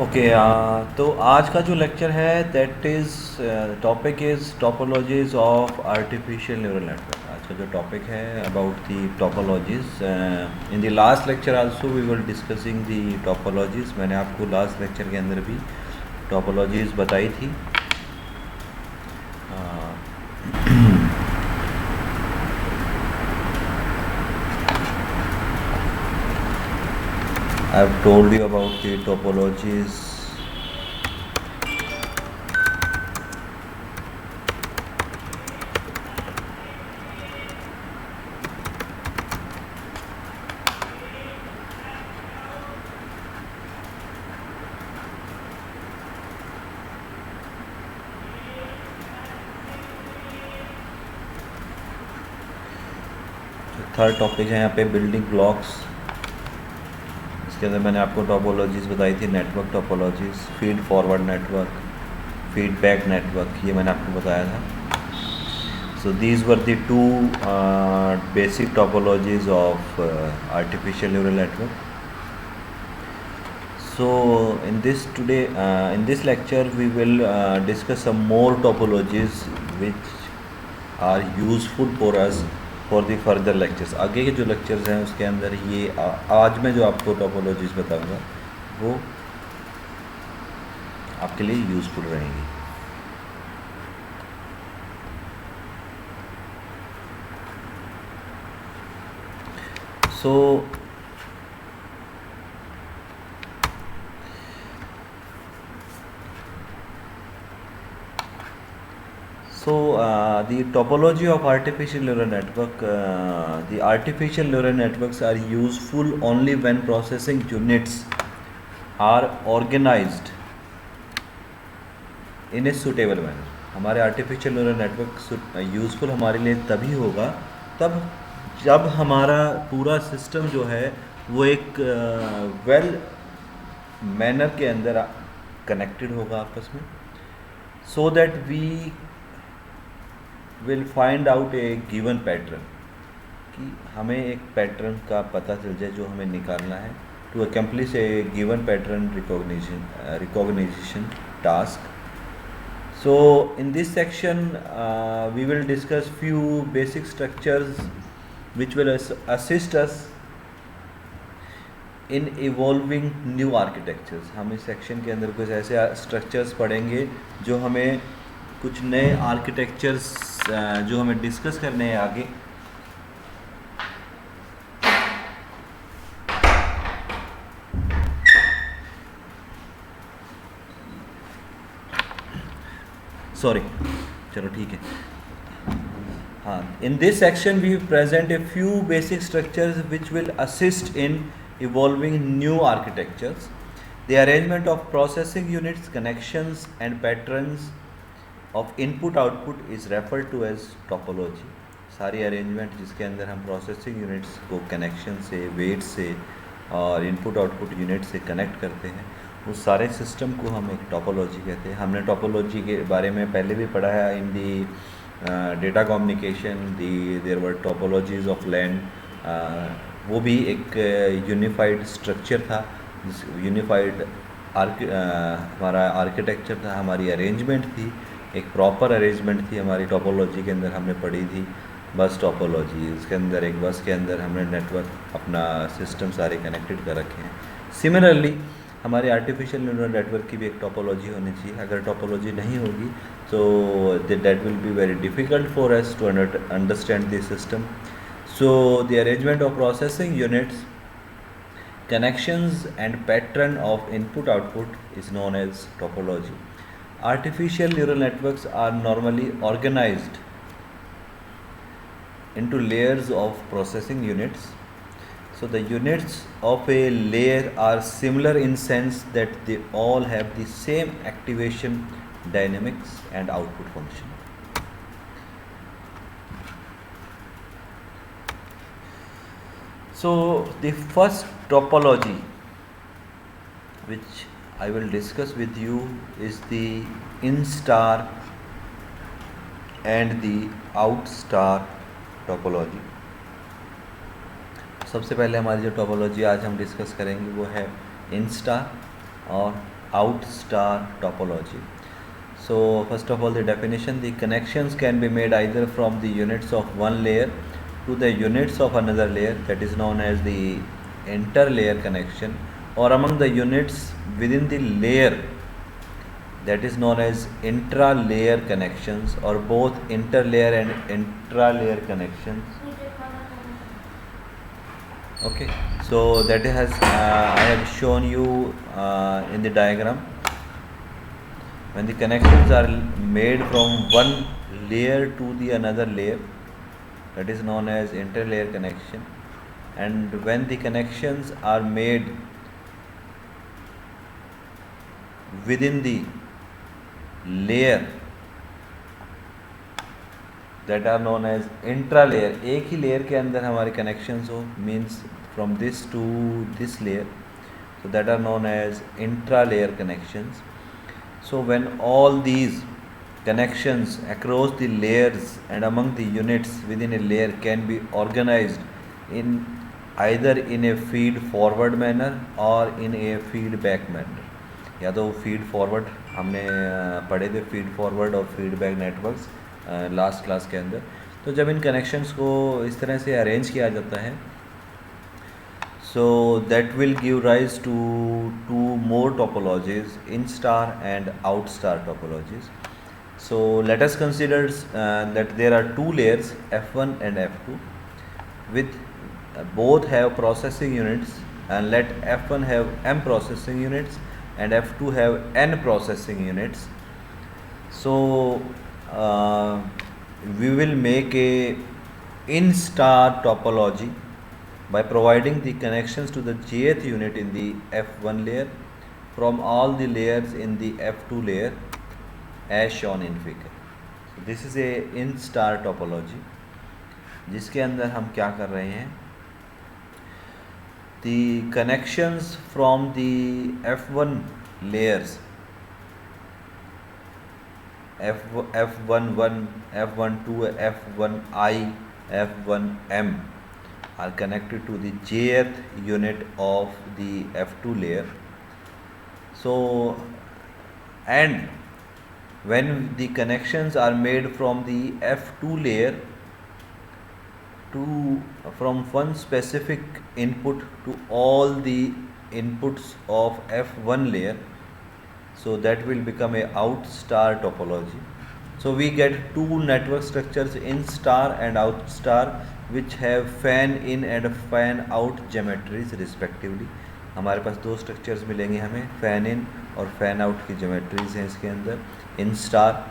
Okay. तो आज का जो लेक्चर है that is topic is topologies of artificial neural network. आज का जो टॉपिक है about the topologies. In the last lecture also we will discussing the topologies. मैंने आपको लास्ट लेक्चर के अंदर भी टोपोलॉजीज बताई थी। I have told you about the topologies. Third topic है यहाँ पे बिल्डिंग ब्लॉक्स। इसके अंदर मैंने आपको टोपोलॉजीज़ बताई थी, network topologies, feed forward network, feedback network, ये मैंने आपको बताया था। So these were the two basic topologies of artificial neural network. So in this lecture we will discuss some more topologies which are useful for us for the further lectures. आगे के जो lectures हैं उसके अंदर ये आज मैं जो आपको topologies बताऊंगा वो आपके लिए यूज़फुल रहेंगी. So the topology of artificial neural network, the artificial neural networks are useful only when processing units are organized in a suitable manner. हमारे artificial neural network यूज़फुल हमारे लिए तभी होगा तब जब हमारा पूरा सिस्टम जो है वो एक वेल मैनर के अंदर कनेक्टेड होगा आपस में, so that we will find out a given pattern, कि हमें एक पैटर्न का पता चल जाए जो हमें निकालना है, to accomplish a given pattern recognition task. So in this section we will discuss few basic structures which will assist us in evolving new architectures. हम इस सेक्शन के अंदर कुछ ऐसे स्ट्रक्चर्स पढ़ेंगे जो हमें कुछ नए आर्किटेक्चर्स जो हमें डिस्कस करने हैं आगे. सॉरी, चलो ठीक है. हाँ, in this section we present a few basic structures which will assist in evolving new architectures. The arrangement of processing units, connections and patterns of input output is referred to as topology. सारी arrangement जिसके अंदर हम processing units को connection से, wait से और input output unit से connect करते हैं, उस सारे सिस्टम को हम एक टोपोलॉजी कहते हैं. हमने टोपोलॉजी के बारे में पहले भी पढ़ा है in the data communication. There were topologies of land. वो भी एक यूनिफाइड स्ट्रक्चर था, यूनिफाइड हमारा आर्किटेक्चर था, हमारी अरेंजमेंट थी, एक प्रॉपर अरेंजमेंट थी हमारी टोपोलॉजी के अंदर. हमने पढ़ी थी बस टोपोलॉजी. उसके अंदर एक बस के अंदर हमने नेटवर्क अपना सिस्टम सारे कनेक्टेड कर रखे हैं. सिमिलरली हमारे आर्टिफिशियल न्यूरल नेटवर्क की भी एक टोपोलॉजी होनी चाहिए. अगर टोपोलॉजी नहीं होगी तो that will be very difficult for us to understand this system. So the arrangement of processing units, connections and pattern of input output is known as topology. Artificial neural networks are normally organized into layers of processing units. So the units of a layer are similar in sense that they all have the same activation dynamics and output function. So the first topology which I will discuss with you is the in star and the out star topology. सबसे पहले हमारी जो topology आज हम discuss करेंगे वो है in star और out star topology. So first of all, the definition: the connections can be made either from the units of one layer to the units of another layer, that is known as the interlayer connection, or among the units within the layer, that is known as intra-layer connections, or both interlayer and intra-layer connections. Okay, so that has I have shown you in the diagram. When the connections are made from one layer to the another layer, that is known as interlayer connection. And when the connections are made within the layer, that are known as intra layer. एक ही layer के अंदर हमारे connections हो, means from this to this layer, so that are known as intra-layer connections. So when all these connections across the layers and among the units within a layer can be organized in either in a feed forward manner or in a feedback manner. या तो feed forward हमने पढ़े थे, feed forward और feedback networks last class के अंदर. तो जब इन कनेक्शंस को इस तरह से अरेंज किया जाता है, so that will give rise to two more topologies, in star and out star topologies. So let us consider that there are two layers, F1 and F2, with both have processing units, and let F1 have m processing units and F2 have n processing units. So we will make a in star topology by providing the connections to the jth unit in the F1 layer from all the layers in the F2 layer as shown in figure. So this is a in star topology, जिसके अंदर हम क्या कर रहे हैं, the connections from the F1 layers F11, F12, F1I, F1M are connected to the jth unit of the F2 layer. So, and when the connections are made from the F2 layer to from one specific input to all the inputs of F1 layer, so that will become a out star topology. So we get two network structures, in star and out star, which have fan in and fan out geometries respectively. हमारे पास दो structures मिलेंगे हमें, fan in और fan out की geometries हैं इसके अंदर, in star,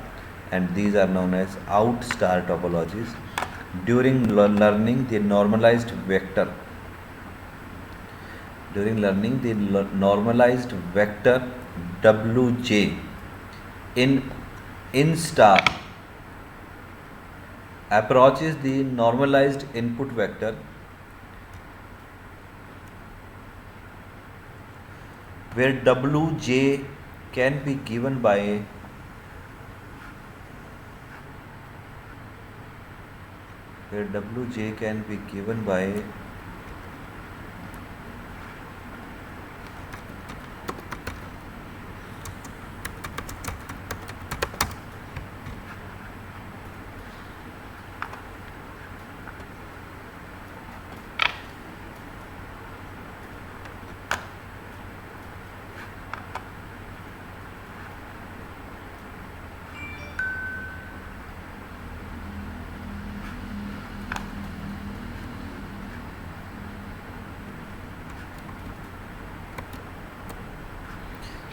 and these are known as out star topologies. During learning the normalized vector, during learning the normalized vector Wj in star approaches the normalized input vector, where Wj can be given by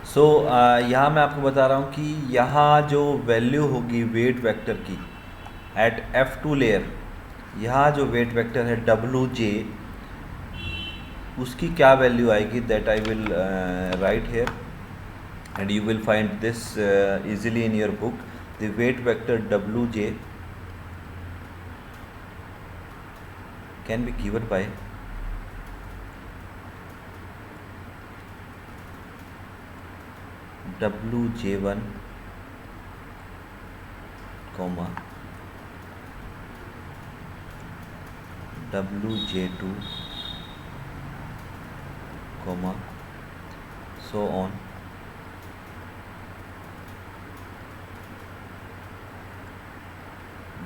सो यहाँ मैं आपको बता रहा हूँ कि यहाँ जो value होगी वेट वेक्टर की एट F2 लेयर, यहाँ जो वेट वेक्टर है Wj, उसकी क्या वैल्यू आएगी, that I will write here and you will find this easily in your book. The weight vector Wj can be given by Wj1 comma Wj2 comma so on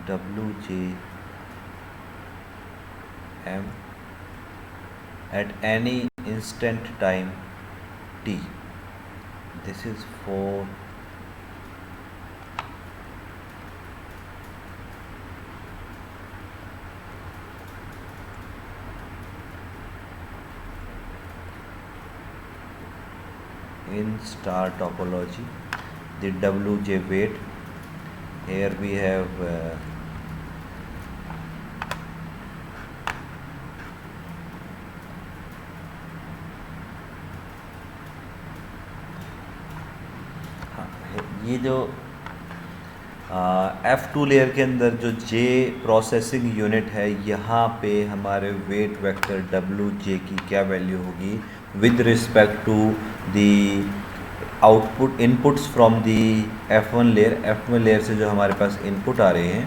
wj m at any instant time t. This is for in star topology, the wj weight. Here we have ये जो F2 layer के अंदर जो J processing unit है, यहाँ पे हमारे wait vector WJ की क्या वैल्यू होगी with respect to the output inputs from the F1 layer से जो हमारे पास इनपुट आ रहे हैं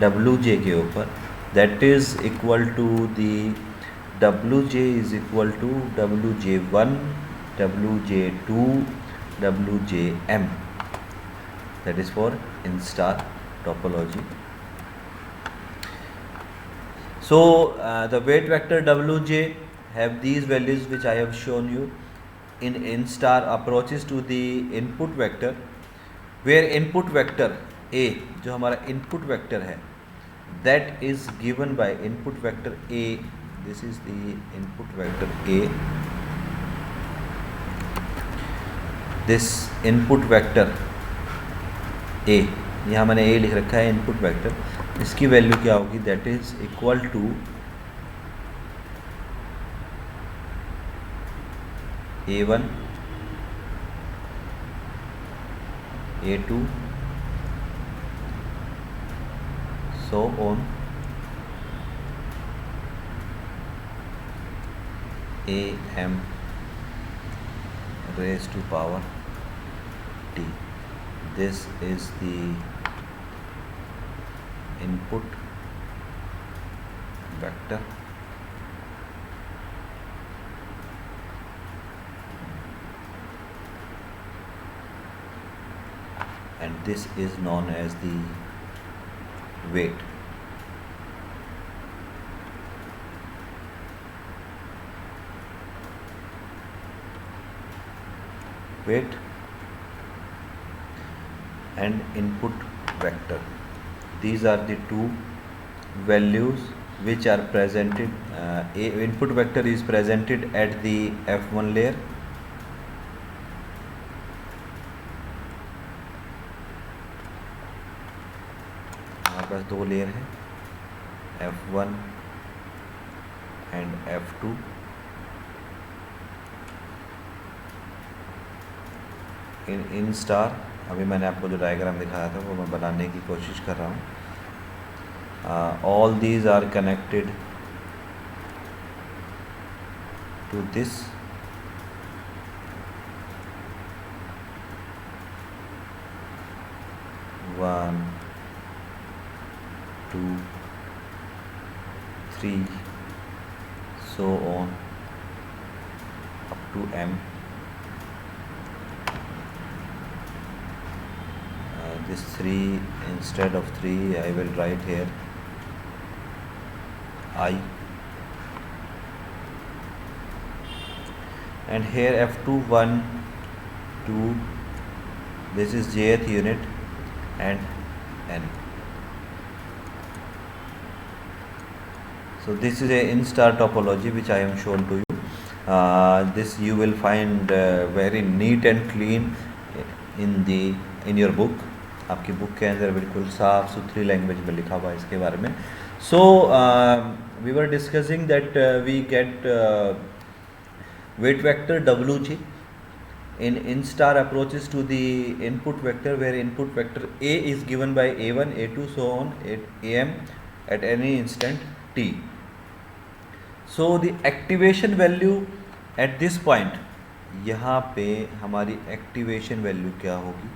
WJ के ऊपर, that is equal to the WJ is equal to WJ1 WJ2 WJM. That is for in-star topology. So the weight vector Wj have these values which I have shown you. In in-star approaches to the input vector, where input vector A, जो हमारा input vector है, that is given by input vector A. This is the input vector A. This input vector A, यहाँ मैंने A लिख रखा है input vector, इसकी value क्या होगी, that is equal to A1 A2 so on AM raised to power T. This is the input vector and this is known as the weight. Weight and input vector. These are the two values which are presented. Input vector is presented at the F1 layer. हमारे पास दो layer है, F1 and F2. in star, अभी मैंने आपको जो diagram दिखाया था वो मैं बनाने की कोशिश कर रहा हूँ. All these are connected to this one two three so on up to M. This 3, instead of 3 I will write here I, and here F2 1 2, this is jth unit and N. So this is a in-star topology which I am shown to you. This you will find very neat and clean in your book. आपकी book के अंदर बिल्कुल साफ़ सुथरी language में लिखा हुआ है इसके बारे में. So we were discussing that we get weight vector WG in star approaches to the input vector, where input vector A is given by A1 A2 so on AM at any instant t. So the activation value at this point, यहाँ पे हमारी activation value क्या होगी.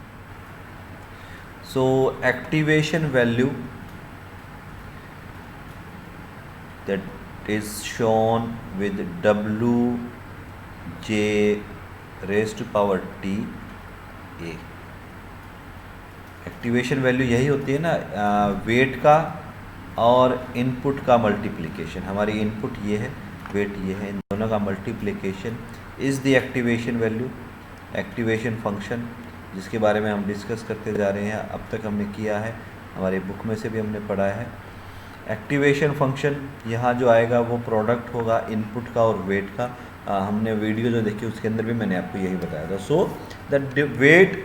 So activation value that is shown with WJ raised to power T A. Activation value यही होती है ना, wait का और इनपुट का मल्टीप्लिकेशन। हमारी इनपुट ये है, वेट ये है, इन दोनों का multiplication is the activation value. Activation function जिसके बारे में हम डिस्कस करते जा रहे हैं, अब तक हमने किया है, हमारी बुक में से भी हमने पढ़ा है। एक्टिवेशन फंक्शन यहाँ जो आएगा वो प्रोडक्ट होगा इनपुट का और वेट का। हमने वीडियो जो देखी उसके अंदर भी मैंने आपको यही बताया था। So the weight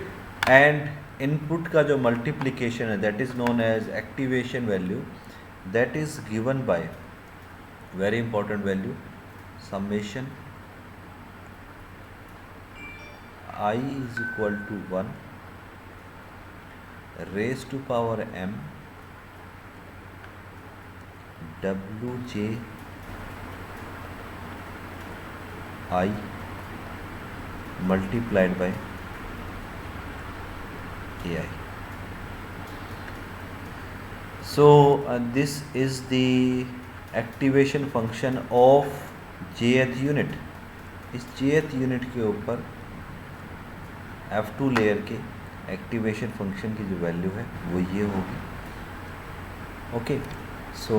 and input का जो मल्टीप्लिकेशन है that is known as activation value, that is given by very important value summation I is equal to 1 raised to power m wj I multiplied by ai. So this is the activation function of jth unit. इस jth unit के ऊपर F2 layer के activation function की जो value है वो ये होगी। Okay, so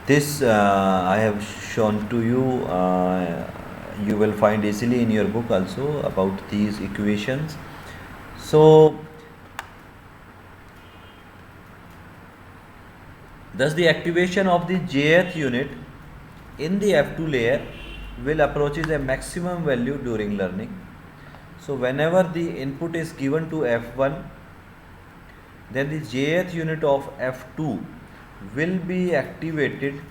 this I have shown to you, you will find easily in your book also about these equations. So thus the activation of the jth unit in the F2 layer will approaches a maximum value during learning. So whenever the input is given to F1, then the jth unit of F2 will be activated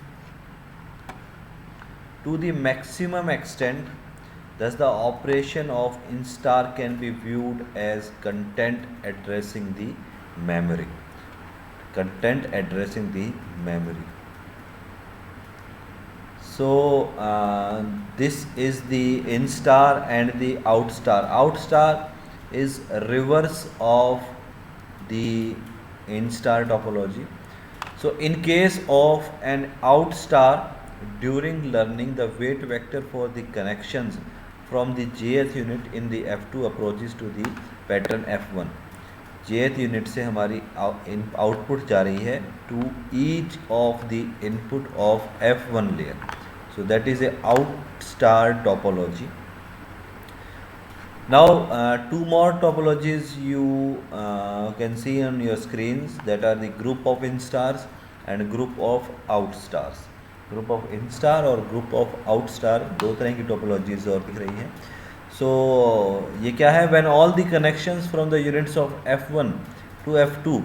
to the maximum extent. Thus the operation of instar can be viewed as content addressing the memory. Content addressing the memory. So this is the in star and the out star. Out star is reverse of the in star topology. So in case of an out star, during learning the weight vector for the connections from the jth unit in the F2 approaches to the pattern F1. jth unit से हमारी output जा रही है to each of the input of F1 layer. So that is a out star topology. Now two more topologies you can see on your screens, that are the group of instars and group of out stars. Group of instar और group of out star दो तरह की topologies और दिख रही हैं. So ये क्या है? When all the connections from the units of F1 to F2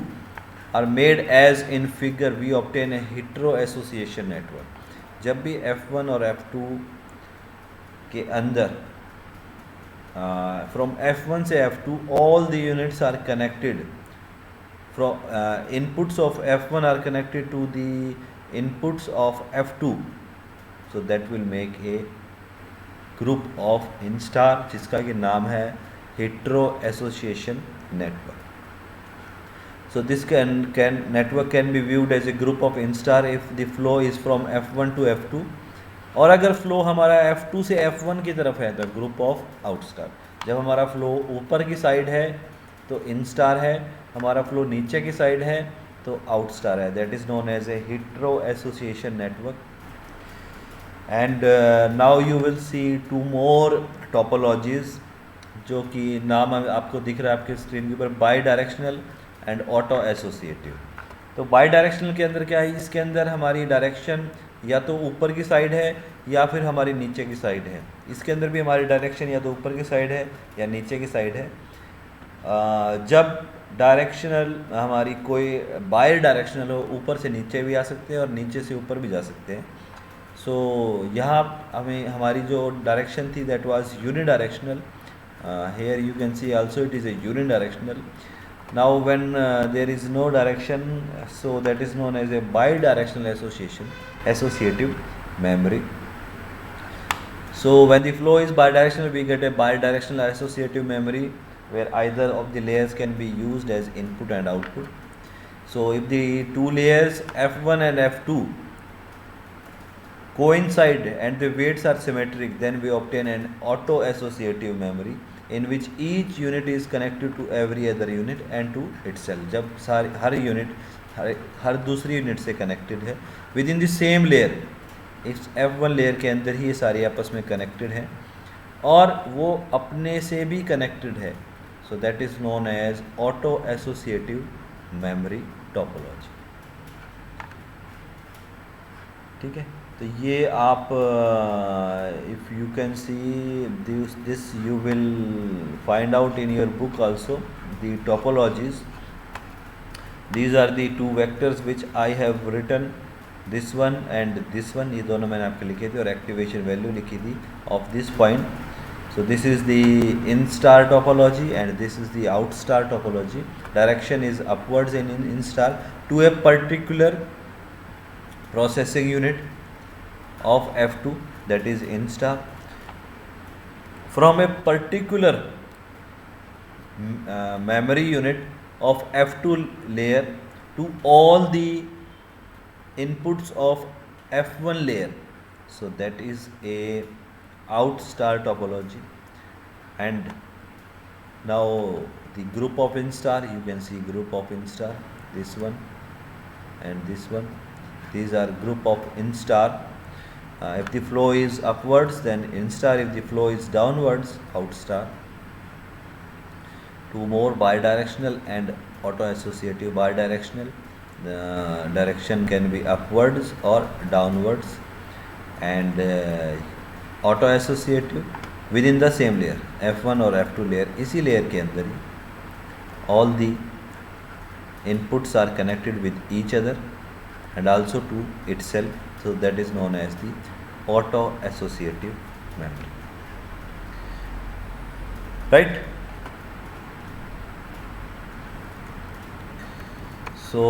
are made as in figure, we obtain a heteroassociation network. जब भी F1 और F2 के अंदर from F1 से F2 all the units are connected from inputs of F1 are connected to the inputs of F2, so that will make a group of instar जिसका कि नाम है heteroassociation network. So this network can be viewed as a group of instar if the flow is from F1 to F2, और अगर flow हमारा F2 से F1 की तरफ है तो ग्रुप ऑफ आउटस्टार. जब हमारा फ्लो ऊपर की साइड है तो इनस्टार है, हमारा फ्लो नीचे की साइड है तो आउटस्टार है. That is known as a hetero association network. And now you will see two more topologies, जो कि नाम आपको दिख रहा है आपके स्क्रीन के ऊपर, by directional and auto associative. तो बाई डायरेक्शनल के अंदर क्या है? इसके अंदर हमारी डायरेक्शन या तो ऊपर की साइड है या फिर हमारी नीचे की साइड है. इसके अंदर भी हमारी डायरेक्शन या तो ऊपर की साइड है या नीचे की साइड है. जब डायरेक्शनल हमारी कोई बाई डायरेक्शनल हो, ऊपर से नीचे भी आ सकते हैं और नीचे से ऊपर भी जा सकते हैं. सो यहाँ हमें हमारी जो डायरेक्शन थी that was unidirectional. Here you can see also it is a unidirectional. Now when there is no direction, so that is known as a bidirectional associative memory. So when the flow is bidirectional, we get a bidirectional associative memory where either of the layers can be used as input and output. So if the two layers F1 and F2 coincide and the weights are symmetric, then we obtain an auto associative memory. in which each unit is connected to every other unit and to itself. जब सारी हर unit हर दूसरी unit से connected है with in the same layer, इस F1 layer के अंदर ही ये सारी आपस में कनेक्टेड हैं और वो अपने से भी कनेक्टेड है. So that is known as auto associative memory topology. ठीक है, तो ये आप if you can see this you will find out in your book also the topologies. These are the two vectors which I have written, this one and this one, ये दोनों मैंने आपके लिखे थे और एक्टिवेशन वैल्यू लिखी थी of this point. So this is the in star topology and this is the out star topology. Direction is upwards in star to a particular processing unit of F2, that is in star. From a particular memory unit of F2 layer to all the inputs of F1 layer. So that is a out star topology. And now the group of in star, you can see group of in star, this one and this one, these are group of in star. If the flow is upwards then in star, if the flow is downwards out star. Two more bidirectional and auto associative. Bidirectional, the direction can be upwards or downwards, and auto associative with in the same layer F1 और F2 layer, इसी layer के अंदर ही all the inputs are connected with each other and also to itself. So that is known as the auto associative memory. Right. So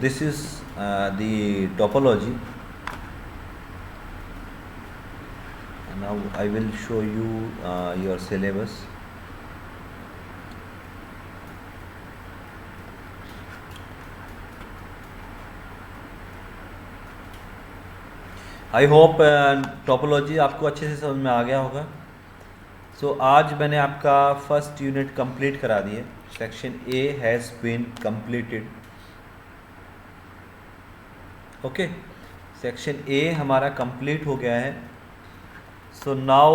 this is the topology. Now I will show you your syllabus. I hope topology आपको अच्छे से समझ में आ गया होगा. सो आज मैंने आपका फर्स्ट यूनिट कंप्लीट करा दिए. Section A has been completed. Okay, section A हमारा कंप्लीट हो गया है. So now